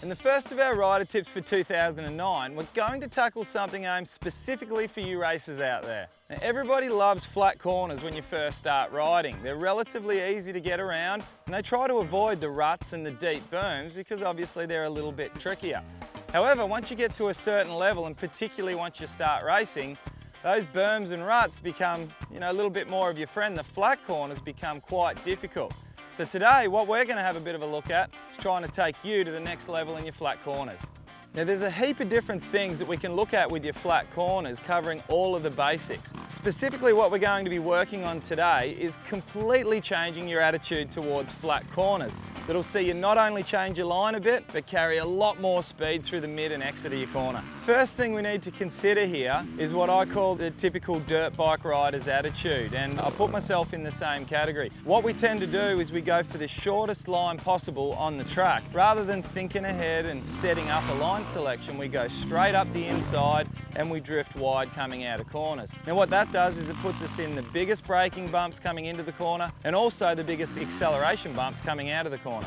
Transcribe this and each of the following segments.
In the first of our rider tips for 2009, we're going to tackle something aimed specifically for you racers out there. Now, everybody loves flat corners when you first start riding. They're relatively easy to get around and they try to avoid the ruts and the deep berms because obviously they're a little bit trickier. However, once you get to a certain level, and particularly once you start racing, those berms and ruts become, a little bit more of your friend. The flat corners become quite difficult. So today, what we're going to have a bit of a look at is trying to take you to the next level in your flat corners. Now there's a heap of different things that we can look at with your flat corners, covering all of the basics. Specifically what we're going to be working on today is completely changing your attitude towards flat corners. That'll see you not only change your line a bit, but carry a lot more speed through the mid and exit of your corner. First thing we need to consider here is what I call the typical dirt bike rider's attitude, and I put myself in the same category. What we tend to do is we go for the shortest line possible on the track. Rather than thinking ahead and setting up a line selection, we go straight up the inside and we drift wide coming out of corners. Now what that does is it puts us in the biggest braking bumps coming into the corner and also the biggest acceleration bumps coming out of the corner.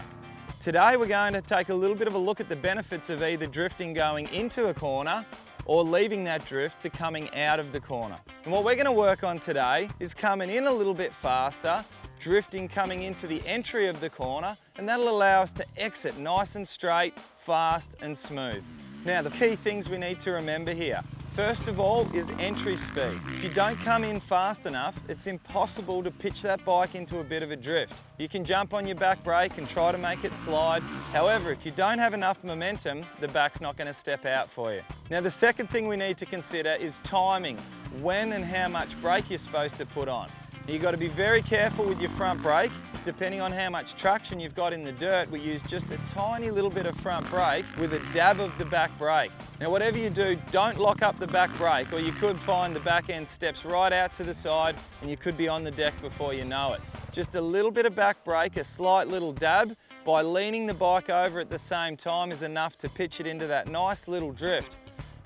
Today we're going to take a little bit of a look at the benefits of either drifting going into a corner or leaving that drift to coming out of the corner. And what we're going to work on today is coming in a little bit faster, drifting coming into the entry of the corner, and that'll allow us to exit nice and straight, fast and smooth. Now the key things we need to remember here. First of all is entry speed. If you don't come in fast enough, it's impossible to pitch that bike into a bit of a drift. You can jump on your back brake and try to make it slide. However, if you don't have enough momentum, the back's not going to step out for you. Now the second thing we need to consider is timing. When and how much brake you're supposed to put on. You've got to be very careful with your front brake. Depending on how much traction you've got in the dirt, we use just a tiny little bit of front brake with a dab of the back brake. Now whatever you do, don't lock up the back brake, or you could find the back end steps right out to the side and you could be on the deck before you know it. Just a little bit of back brake, a slight little dab, by leaning the bike over at the same time is enough to pitch it into that nice little drift.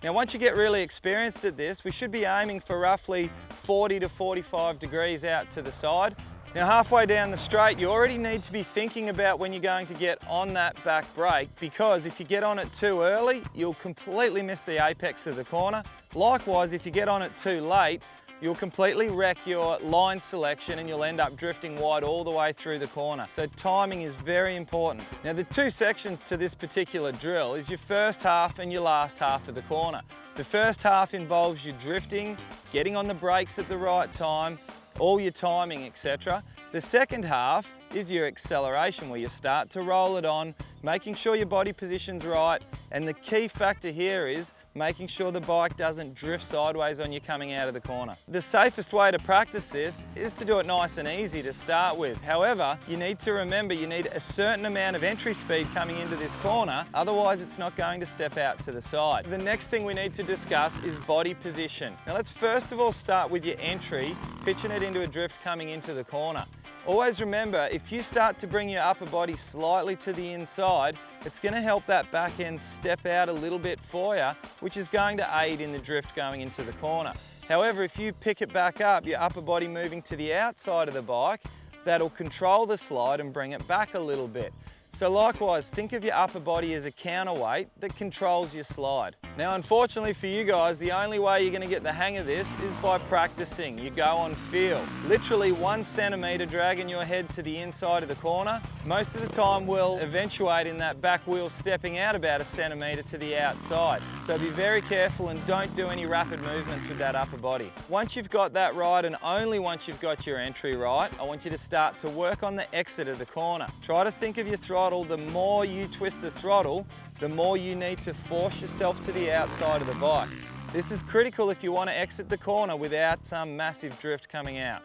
Now once you get really experienced at this, we should be aiming for roughly 40 to 45 degrees out to the side. Now halfway down the straight, you already need to be thinking about when you're going to get on that back brake, because if you get on it too early, you'll completely miss the apex of the corner. Likewise, if you get on it too late, you'll completely wreck your line selection and you'll end up drifting wide all the way through the corner. So timing is very important. Now the two sections to this particular drill is your first half and your last half of the corner. The first half involves you drifting, getting on the brakes at the right time, all your timing, etc. The second half is your acceleration, where you start to roll it on, making sure your body position's right, and the key factor here is making sure the bike doesn't drift sideways on you coming out of the corner. The safest way to practice this is to do it nice and easy to start with. However, you need to remember you need a certain amount of entry speed coming into this corner, otherwise it's not going to step out to the side. The next thing we need to discuss is body position. Now let's first of all start with your entry, pitching it into a drift coming into the corner. Always remember, if you start to bring your upper body slightly to the inside, it's going to help that back end step out a little bit for you, which is going to aid in the drift going into the corner. However, if you pick it back up, your upper body moving to the outside of the bike, that'll control the slide and bring it back a little bit. So likewise, think of your upper body as a counterweight that controls your slide. Now unfortunately for you guys, the only way you're going to get the hang of this is by practicing. You go on feel. Literally 1 centimetre dragging your head to the inside of the corner, most of the time will eventuate in that back wheel stepping out about 1 centimetre to the outside. So be very careful and don't do any rapid movements with that upper body. Once you've got that right, and only once you've got your entry right, I want you to start to work on the exit of the corner. Try to think of your throttle. The more you twist the throttle, the more you need to force yourself to the outside of the bike. This is critical if you want to exit the corner without some massive drift coming out.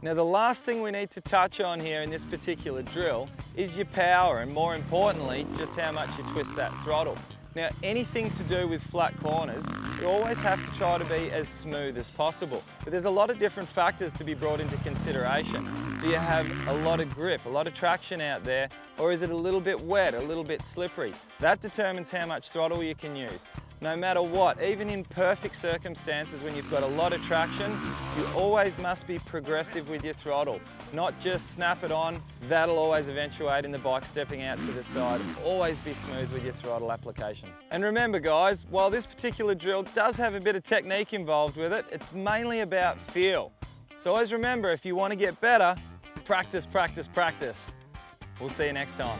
Now the last thing we need to touch on here in this particular drill is your power, and more importantly, just how much you twist that throttle. Now anything to do with flat corners, you always have to try to be as smooth as possible. But there's a lot of different factors to be brought into consideration. Do you have a lot of grip, a lot of traction out there, or is it a little bit wet, a little bit slippery? That determines how much throttle you can use. No matter what, even in perfect circumstances when you've got a lot of traction, you always must be progressive with your throttle. Not just snap it on, that'll always eventuate in the bike stepping out to the side. Always be smooth with your throttle application. And remember guys, while this particular drill does have a bit of technique involved with it, it's mainly about feel. So always remember, if you want to get better, practice, practice, practice. We'll see you next time.